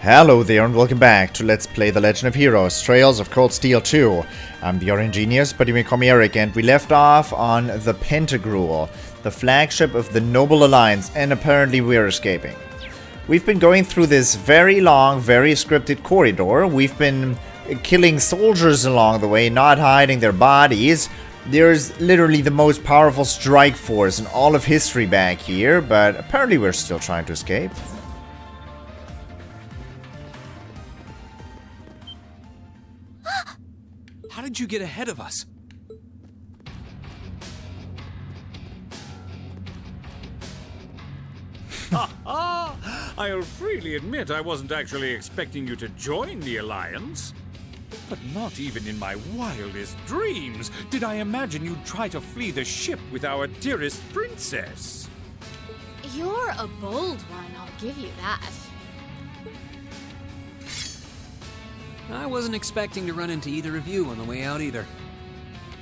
Hello there and welcome back to Let's Play The Legend of Heroes, Trails of Cold Steel 2. I'm the RNGenius, but you may call me Eric, and we left off on the Pentagruel, the flagship of the Noble Alliance, and apparently we're escaping. We've been going through this very long, very scripted corridor. We've been killing soldiers along the way, not hiding their bodies. There's literally the most powerful strike force in all of history back here, but apparently we're still trying to escape. How did you get ahead of us? I'll freely admit I wasn't actually expecting you to join the Alliance. But not even in my wildest dreams did I imagine you'd try to flee the ship with our dearest princess. You're a bold one, I'll give you that. I wasn't expecting to run into either of you on the way out either.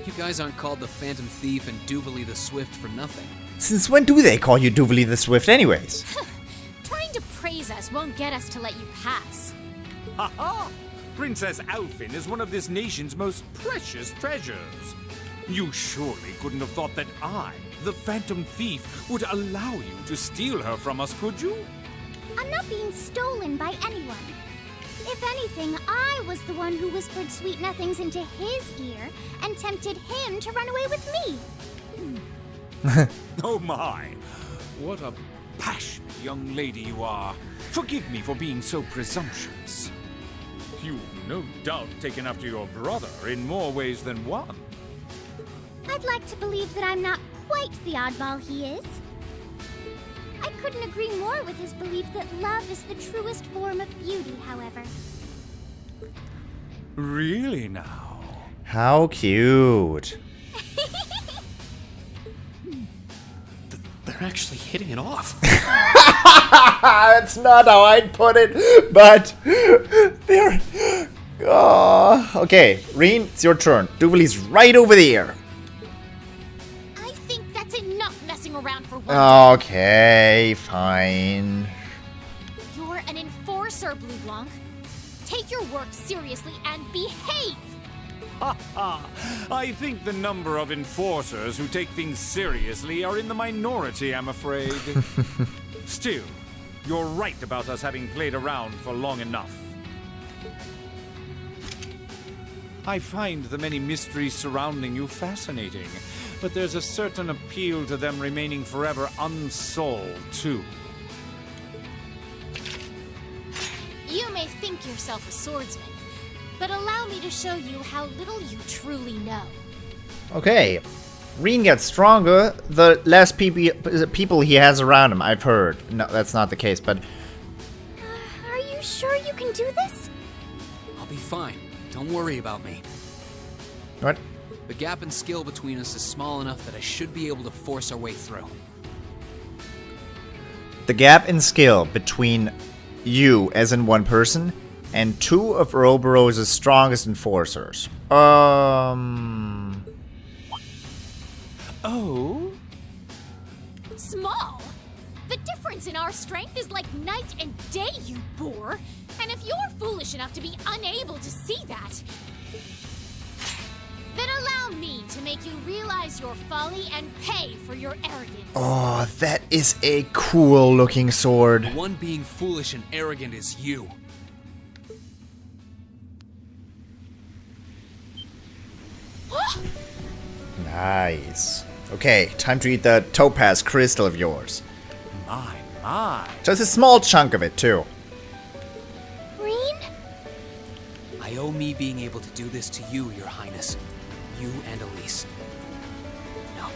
You guys aren't called the Phantom Thief and Duvalie the Swift for nothing. Since when do they call you Duvalie the Swift anyways? Trying to praise us won't get us to let you pass. Ha! Princess Alfin is one of this nation's most precious treasures. You surely couldn't have thought that I, the Phantom Thief, would allow you to steal her from us, could you? I'm not being stolen by anyone. If anything, I was the one who whispered sweet nothings into his ear and tempted him to run away with me. Oh my! What a passionate young lady you are. Forgive me for being so presumptuous. You've no doubt taken after your brother in more ways than one. I'd like to believe that I'm not quite the oddball he is. I couldn't agree more with his belief that love is the truest form of beauty, however. Really now? How cute. They're actually hitting it off. That's not how I'd put it, but they're... Oh. Okay, Rean, it's your turn. Duvalie's right over there. I think that's enough messing around for one. Okay, fine. You're an enforcer, Blue Blanc. Take your work seriously and behave! I think the number of enforcers who take things seriously are in the minority, I'm afraid. Still, you're right about us having played around for long enough. I find the many mysteries surrounding you fascinating, but there's a certain appeal to them remaining forever unsolved, too. You may think yourself a swordsman, but allow me to show you how little you truly know. Okay. Rean gets stronger the less people he has around him, I've heard. No, that's not the case, but... Are you sure you can do this? I'll be fine. Don't worry about me. What? The gap in skill between us is small enough that I should be able to force our way through. The gap in skill between you, as in one person, and two of Ouroboros' strongest enforcers. Oh? Small? The difference in our strength is like night and day, you boor. And if you're foolish enough to be unable to see that, then allow me to make you realize your folly and pay for your arrogance. Oh, that is a cool looking sword. The one being foolish and arrogant is you. Nice. Okay, time to eat the topaz crystal of yours. My. Just a small chunk of it, too. Rean? I owe me being able to do this to you, Your Highness. You and Elise. No.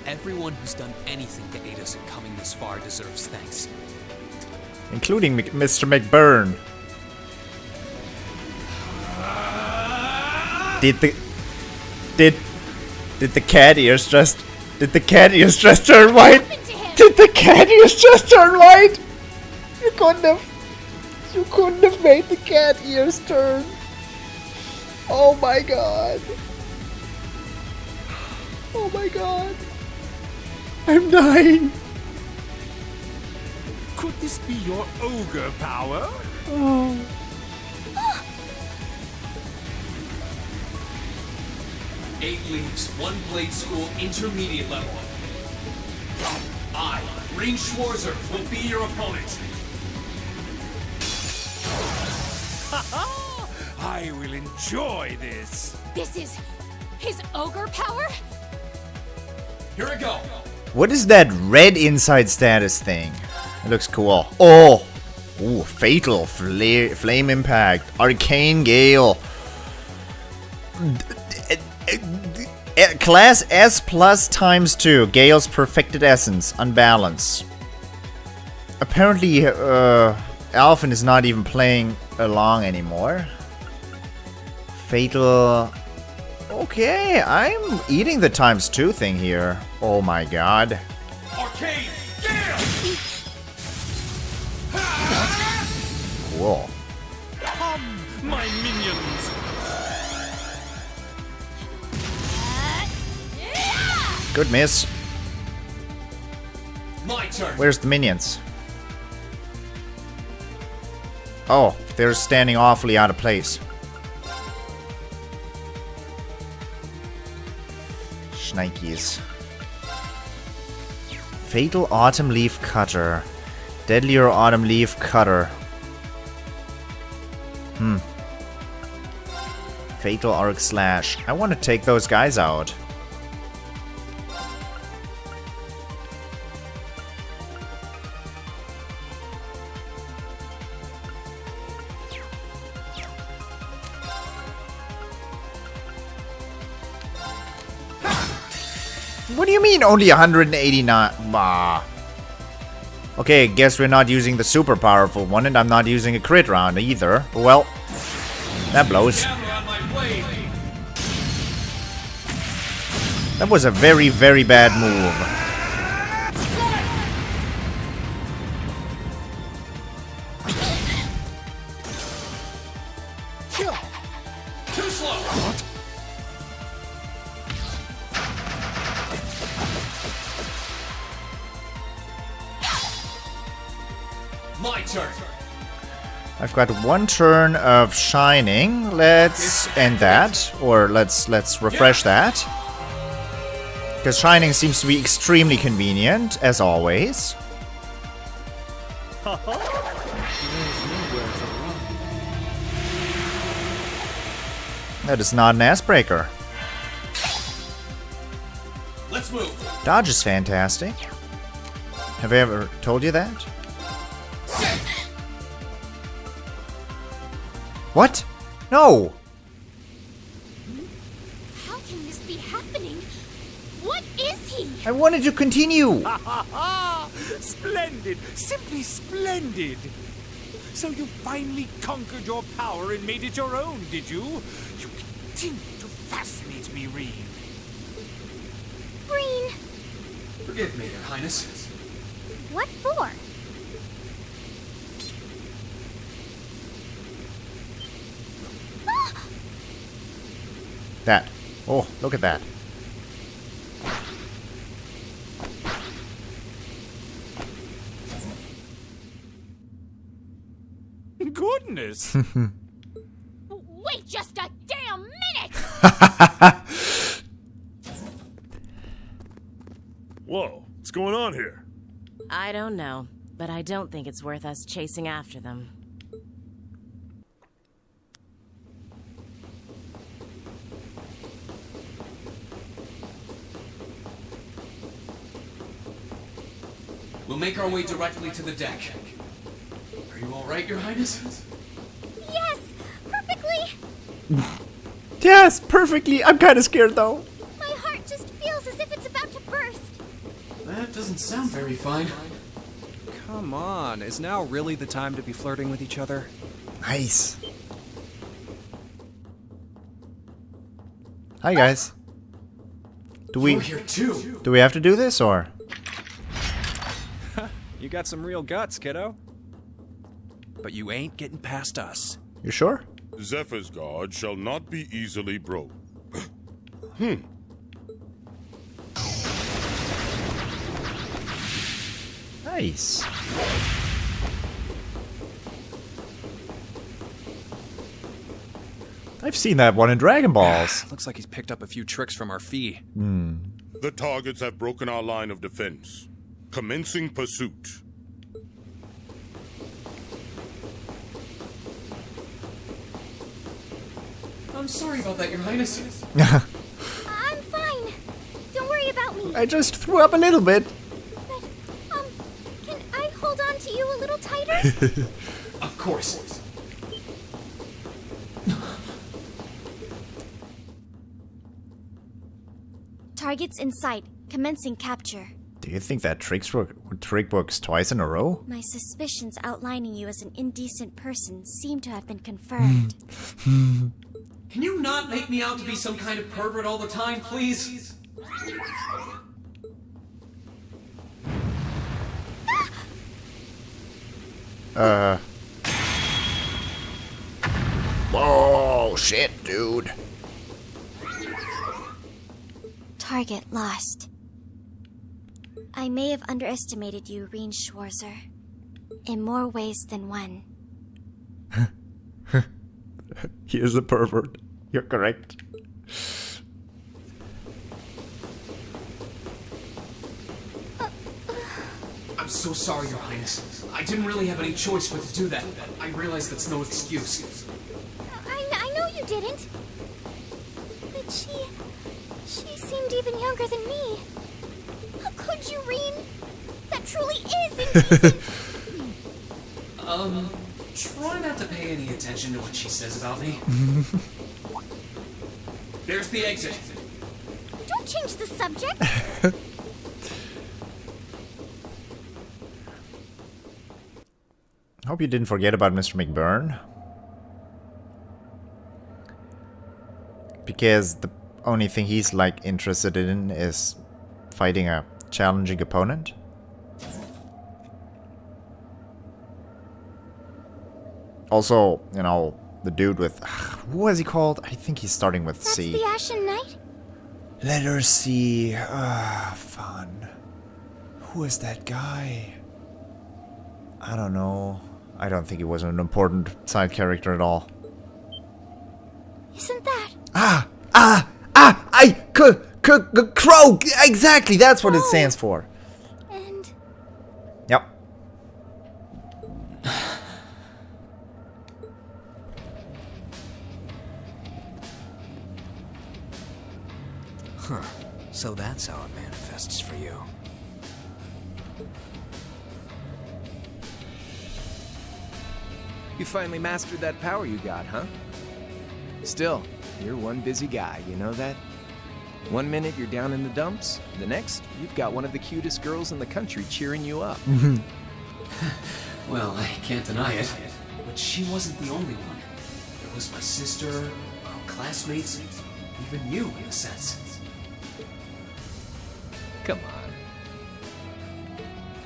Everyone who's done anything to aid us in coming this far deserves thanks. Including Mr. McBurn. Did the cat ears just turn white? Did the cat ears just turn white? You couldn't have made the cat ears turn. Oh my god. Oh my god. I'm dying. Could this be your ogre power? Eight leaves, one blade school, intermediate level. I, Rean Schwarzer, will be your opponent. I will enjoy this. This is his ogre power? Here I go. What is that red inside status thing? It looks cool. Oh! Ooh, Fatal, Flame Impact, Arcane Gale. Class S plus times 2. Gale's Perfected Essence, Unbalance. Apparently, Alphen is not even playing along anymore. Fatal... Okay, I'm eating the times 2 thing here. Oh my god. Arcane Gale! Cool. Come, my minions. Good miss. My turn. Where's the minions? Oh, they're standing awfully out of place. Schnikes. Fatal Autumn Leaf Cutter. Deadlier Autumn Leaf Cutter. Fatal Arc Slash. I want to take those guys out. What do you mean only 189? Bah. Okay, guess we're not using the super powerful one, and I'm not using a crit round either. Well, that blows. That was a very, very bad move. Too slow. What? My turn. I've got one turn of Shining. Let's end that, or let's refresh that. Because Shining seems to be extremely convenient, as always. That is not an ass breaker. Let's move. Dodge is fantastic. Have I ever told you that? What? No! How can this be happening? What is he? I wanted to continue! Splendid! Simply splendid! So you finally conquered your power and made it your own, did you? You continue to fascinate me, Rean. Rean, Forgive me, Your Highness. what for? That. Oh, look at that. Goodness! Wait just a damn minute! Whoa, what's going on here? I don't know, but I don't think it's worth us chasing after them. We'll make our way directly to the deck. Are you all right, Your Highness? Yes, perfectly. Yes, perfectly. I'm kind of scared though. My heart just feels as if it's about to burst. That doesn't sound very fine. Come on, is now really the time to be flirting with each other? Nice. Hi guys. You're here too. Do we have to do this or? You got some real guts, kiddo. But you ain't getting past us. You sure? Zephyr's guard shall not be easily broke. Nice. I've seen that one in Dragon Balls. Looks like he's picked up a few tricks from our fee. The targets have broken our line of defense. Commencing pursuit. I'm sorry about that, Your Highness. I'm fine. Don't worry about me. I just threw up a little bit. But, can I hold on to you a little tighter? Of course. Targets in sight. Commencing capture. Do you think that trick works twice in a row? My suspicions outlining you as an indecent person seem to have been confirmed. Can you not make me out to be some kind of pervert all the time, please? Whoa, shit, dude. Target lost. I may have underestimated you, Rean Schwarzer. In more ways than one. He is a pervert. You're correct. I'm so sorry, Your Highness. I didn't really have any choice but to do that. I realize that's no excuse. I know you didn't. But she seemed even younger than me. How could you, Rean? That truly is indecent. Try not to pay any attention to what she says about me. There's the exit. Don't change the subject. Hope you didn't forget about Mr. McBurn. Because the only thing he's like interested in is fighting a challenging opponent. Also, you know, the dude with... who was he called? I think he's starting with That's C. the Ashen Knight? Letter C. Fun. Who is that guy? I don't know. I don't think he was an important side character at all. Isn't that? Crow! Exactly, that's what it stands for. And Yep. Huh. So that's how it manifests for you. You finally mastered that power you got, huh? Still, you're one busy guy, you know that? One minute you're down in the dumps, the next, you've got one of the cutest girls in the country cheering you up. Well, I can't deny it, but she wasn't the only one. There was my sister, our classmates, even you, in a sense. Come on.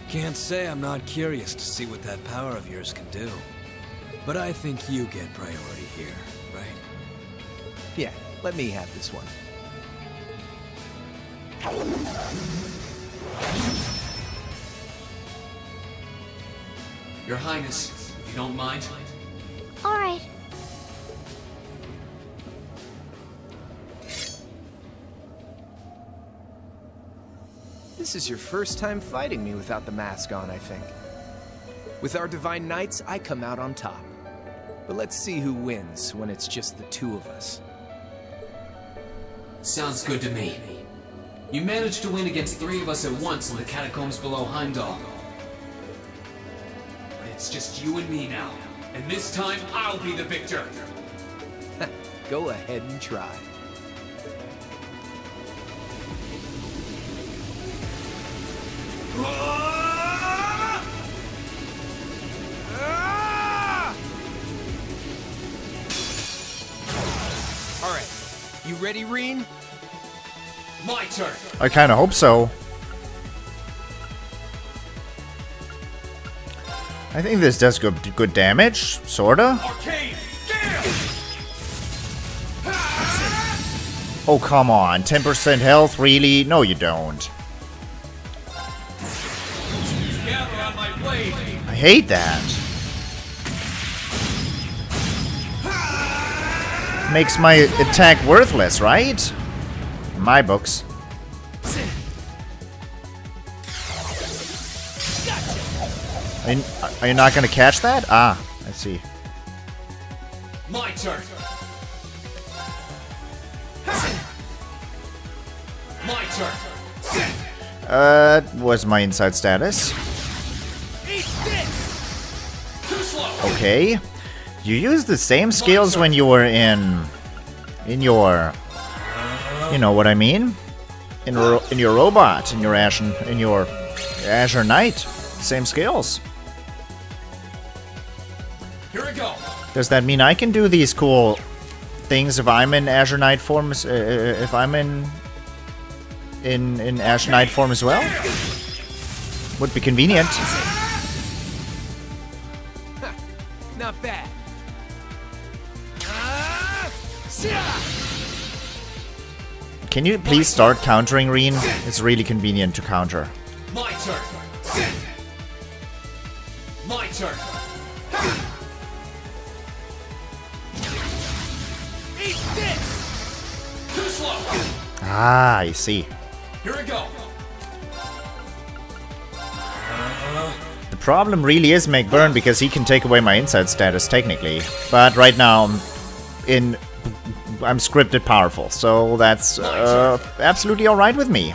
Can't say I'm not curious to see what that power of yours can do. But I think you get priority here, right? Yeah, let me have this one. Your Highness, if you don't mind. all right. This is your first time fighting me without the mask on, I think. With our Divine Knights, I come out on top. But let's see who wins when it's just the two of us. Sounds good to me. You managed to win against 3 of us at once in the catacombs below Heimdall. But it's just you and me now. And this time, I'll be the victor. Go ahead and try. All right, you ready, Rean? My turn. I kind of hope so. I think this does good damage, sorta. Arcane Gale! Oh, come on. 10% health? Really? No, you don't. Gather on my blade. I hate that. makes my attack worthless, right? In my books. Are you not gonna catch that? Ah, I see. My turn. My turn. Was my inside status? Okay. You use the same skills when you were in your, you know what I mean? In your robot, in your Azure Knight, same skills. Here we go. Does that mean I can do these cool things if I'm in Azure Knight form? If I'm in Azure Knight form as well? Would be convenient. Not bad. Can you please start countering, Rean? It's really convenient to counter. My turn. My turn. Eat this. Too slow. Ah, I see. Here we go. The problem really is Make Burn because he can take away my inside status technically. But right now I'm scripted powerful, so that's absolutely alright with me.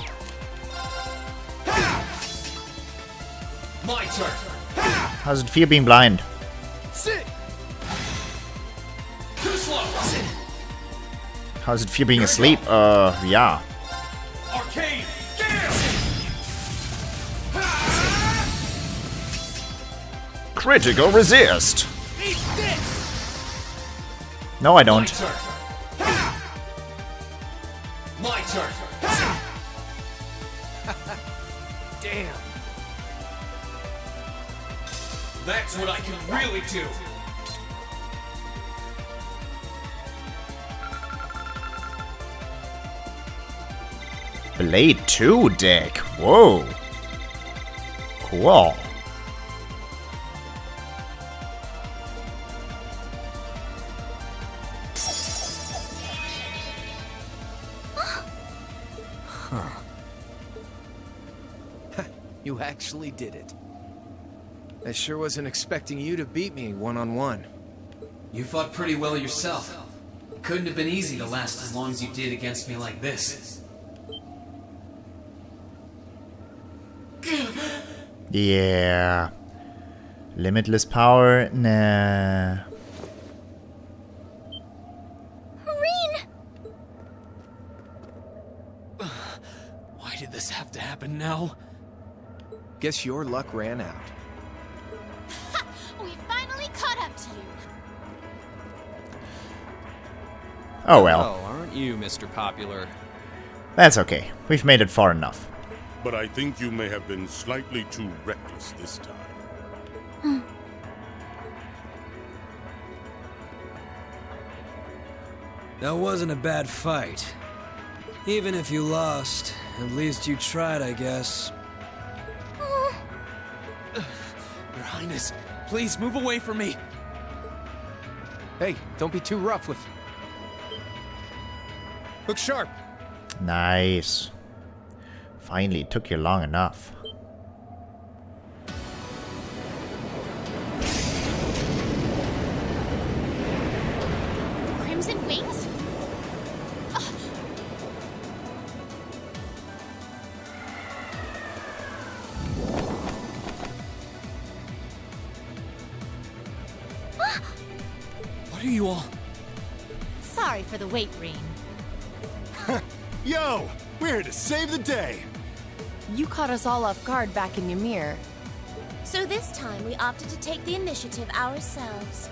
My turn. How's it feel being blind? Sit. Too slow. How's it feel being asleep? Yeah. Arcade. Critical resist. Eat this. No, I don't. My turn. Damn. That's what I can really do. Blade 2 deck. Whoa. Cool. You actually did it. I sure wasn't expecting you to beat me one-on-one. You fought pretty well yourself. It couldn't have been easy to last as long as you did against me like this. Yeah. Limitless power? Nah. Rean! Why did this have to happen now? Guess your luck ran out. Ha! We finally caught up to you. Oh well. Oh, aren't you, Mr. Popular? That's okay. We've made it far enough. But I think you may have been slightly too reckless this time. That wasn't a bad fight. Even if you lost, at least you tried, I guess. Your Highness, please move away from me. Hey, don't be too rough with... Look sharp. Nice. Finally, took you long enough. Crimson Wings? What are you all? Sorry for the wait, Rean. Yo! We're here to save the day! You caught us all off guard back in Ymir. So this time we opted to take the initiative ourselves.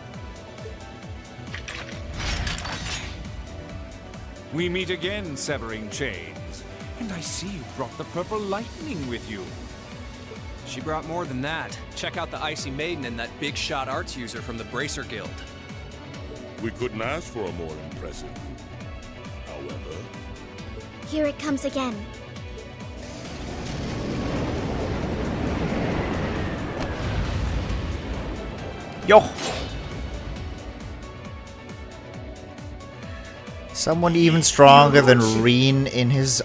We meet again, severing chains. And I see you brought the purple lightning with you. She brought more than that. Check out the Icy Maiden and that big shot arts user from the Bracer Guild. We couldn't ask for a more impressive. However... Here it comes again. Yo! Someone even stronger than Rean in his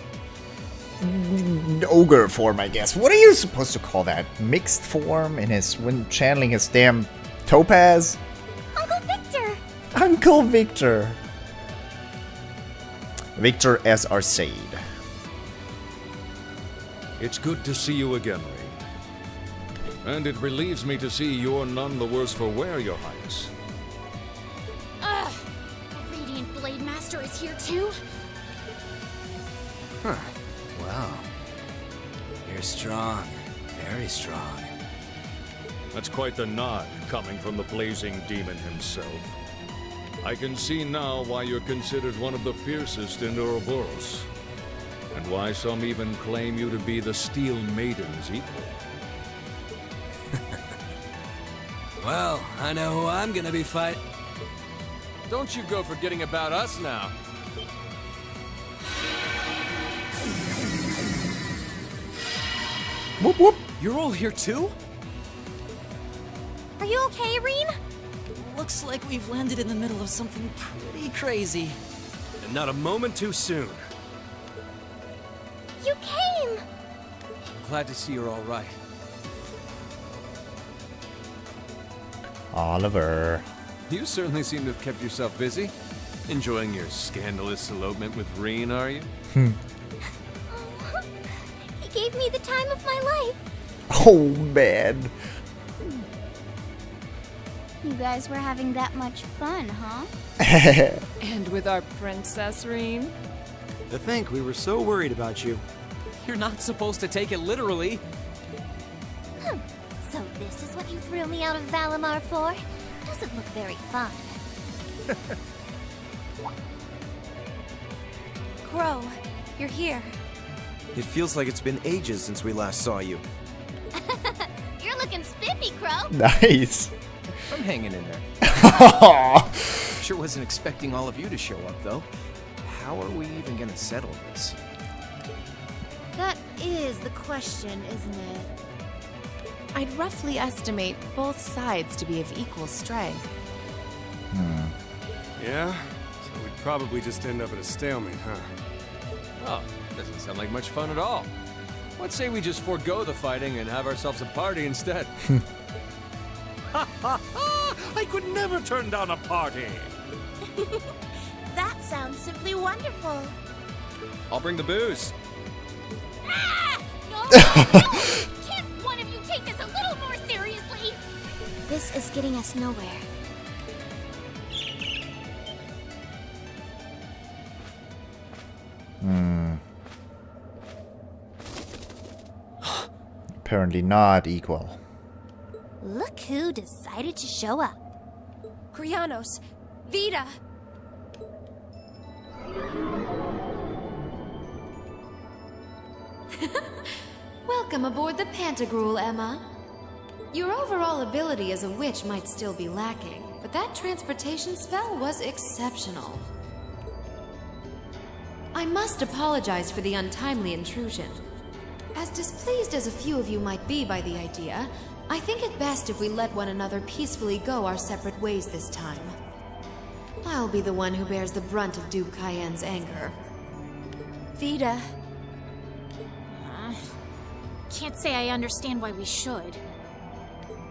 ogre form, I guess. What are you supposed to call that? Mixed form in his when channeling his damn topaz? Uncle Victor! Uncle Victor. Victor as Arcade. It's good to see you again, Rean. And it relieves me to see you're none the worse for wear, Your Highness. Ugh! The Radiant Blade Master is here too? Huh. Wow. You're strong. Very strong. That's quite the nod coming from the blazing demon himself. I can see now why you're considered one of the fiercest in Ouroboros. And why some even claim you to be the Steel Maiden's equal. Well, I know who I'm gonna be fighting. Don't you go forgetting about us now. Whoop whoop. You're all here too? Are you okay, Rean? Looks like we've landed in the middle of something pretty crazy. And not a moment too soon. You came! Glad to see you're all right. Oliver. You certainly seem to have kept yourself busy. Enjoying your scandalous elopement with Rean, are you? He gave me the time of my life. Oh, man. You guys were having that much fun, huh? And with our Princess Rean? To think we were so worried about you. You're not supposed to take it literally. So this is what you threw me out of Valimar for? Doesn't look very fun. Crow, you're here. It feels like it's been ages since we last saw you. You're looking spiffy, Crow. Nice. I'm hanging in there. Sure wasn't expecting all of you to show up, though. How are we even gonna settle this? That is the question, isn't it? I'd roughly estimate both sides to be of equal strength. Yeah? So we'd probably just end up at a stalemate, huh? Oh, doesn't sound like much fun at all. Let's say we just forego the fighting and have ourselves a party instead. Ha ha ha! I could never turn down a party. That sounds simply wonderful. I'll bring the booze. Ah! No! Can't one of you take this a little more seriously? This is getting us nowhere. Apparently not equal. Look who decided to show up. Krianos, Vita. Welcome aboard the Pantagruel, Emma. Your overall ability as a witch might still be lacking, but that transportation spell was exceptional. I must apologize for the untimely intrusion. As displeased as a few of you might be by the idea, I think it best if we let one another peacefully go our separate ways this time. I'll be the one who bears the brunt of Duke Cayenne's anger. Vita. Can't say I understand why we should.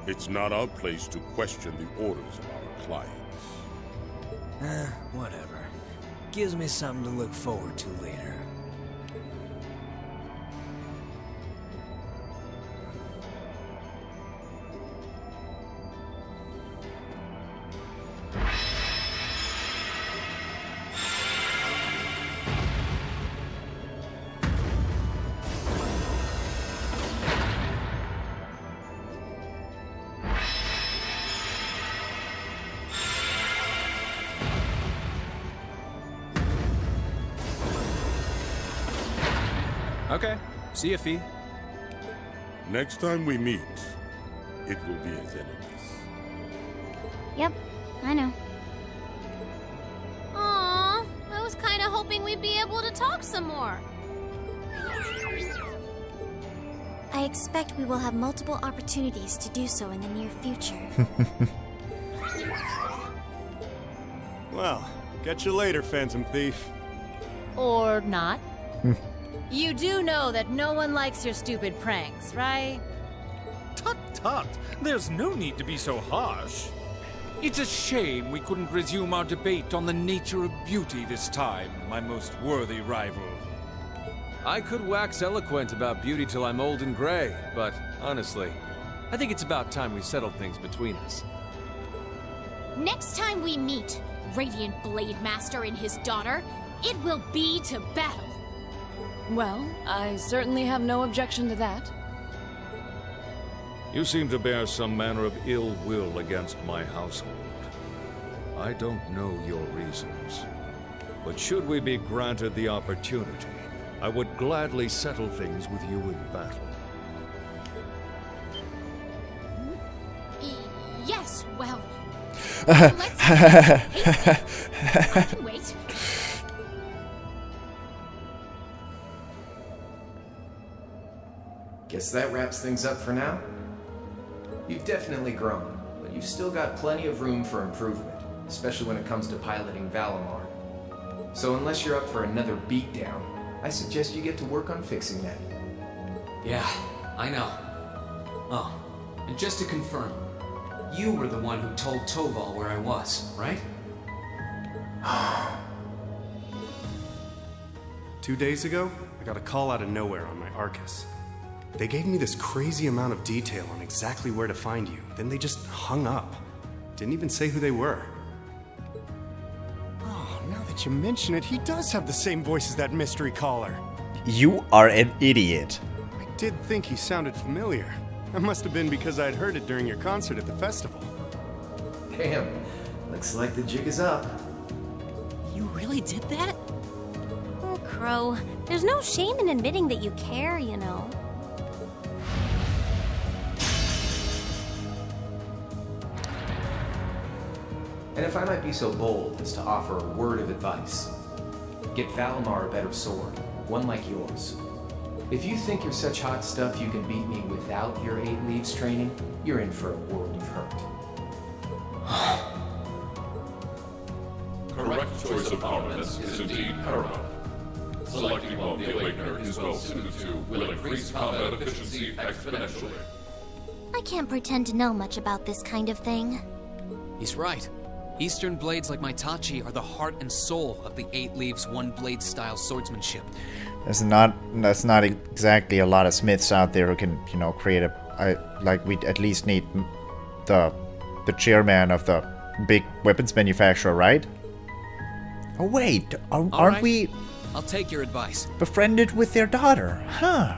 It's not our place to question the orders of our clients. Whatever. Gives me something to look forward to later. Okay. See ya, Fee. Next time we meet, it will be as enemies. Yep, I know. Aww, I was kind of hoping we'd be able to talk some more. I expect we will have multiple opportunities to do so in the near future. Well, catch you later, Phantom Thief. Or not. You do know that no one likes your stupid pranks, right? Tut tut! There's no need to be so harsh. It's a shame we couldn't resume our debate on the nature of beauty this time, my most worthy rival. I could wax eloquent about beauty till I'm old and gray, but honestly, I think it's about time we settled things between us. Next time we meet, Radiant Blade Master and his daughter, it will be to battle. Well, I certainly have no objection to that. You seem to bear some manner of ill will against my household. I don't know your reasons. But should we be granted the opportunity, I would gladly settle things with you in battle. Yes, well... let's I can wait. Guess that wraps things up for now. You've definitely grown, but you've still got plenty of room for improvement, especially when it comes to piloting Valimar. So unless you're up for another beatdown, I suggest you get to work on fixing that. Yeah, I know. Oh, and just to confirm, you were the one who told Toval where I was, right? 2 days ago, I got a call out of nowhere on my Arcus. They gave me this crazy amount of detail on exactly where to find you, then they just hung up. Didn't even say who they were. Oh, now that you mention it, he does have the same voice as that mystery caller. You are an idiot. I did think he sounded familiar. That must have been because I'd heard it during your concert at the festival. Damn, looks like the jig is up. You really did that? Oh, Crow, there's no shame in admitting that you care, you know. And if I might be so bold as to offer a word of advice, get Valimar a better sword, one like yours. If you think you're such hot stuff you can beat me without your 8 leaves training, you're in for a world of hurt. Correct choice of armaments is indeed paramount. Selecting one the Awakener is well suited to will increase combat efficiency exponentially. I can't pretend to know much about this kind of thing. He's right. Eastern blades like my Tachi are the heart and soul of the 8 Leaves, 1 Blade style swordsmanship. That's not exactly a lot of smiths out there who can, you know, create like we at least need the chairman of the big weapons manufacturer, right? Oh wait, aren't we? I'll take your advice. Befriended with their daughter, huh?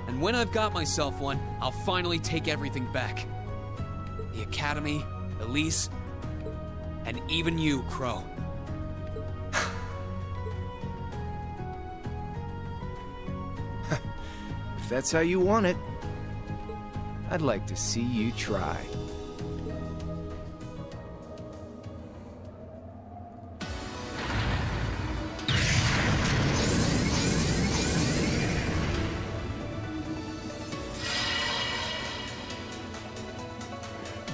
And when I've got myself one, I'll finally take everything back. The Academy, Elise, and even you, Crow. If that's how you want it, I'd like to see you try.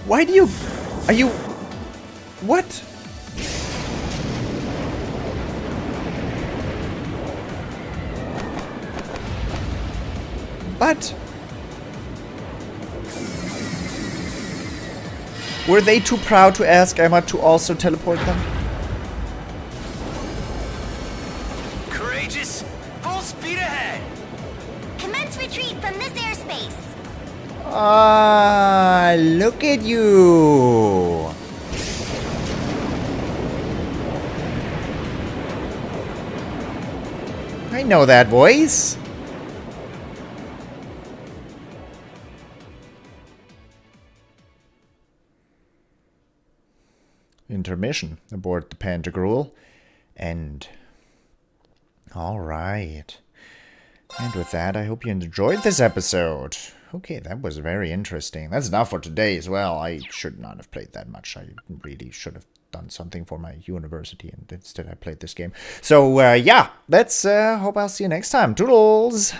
Why do you... Are you... What? But... Were they too proud to ask Emma to also teleport them? Courageous! Full speed ahead! Commence retreat from this airspace. Ah, look at you! I know that voice. Intermission aboard the Pantagruel. And alright. And with that, I hope you enjoyed this episode. Okay, that was very interesting. That's enough for today as well. I should not have played that much. I really should have done something for my university, and instead I played this game. So, yeah, let's hope I'll see you next time. Toodles!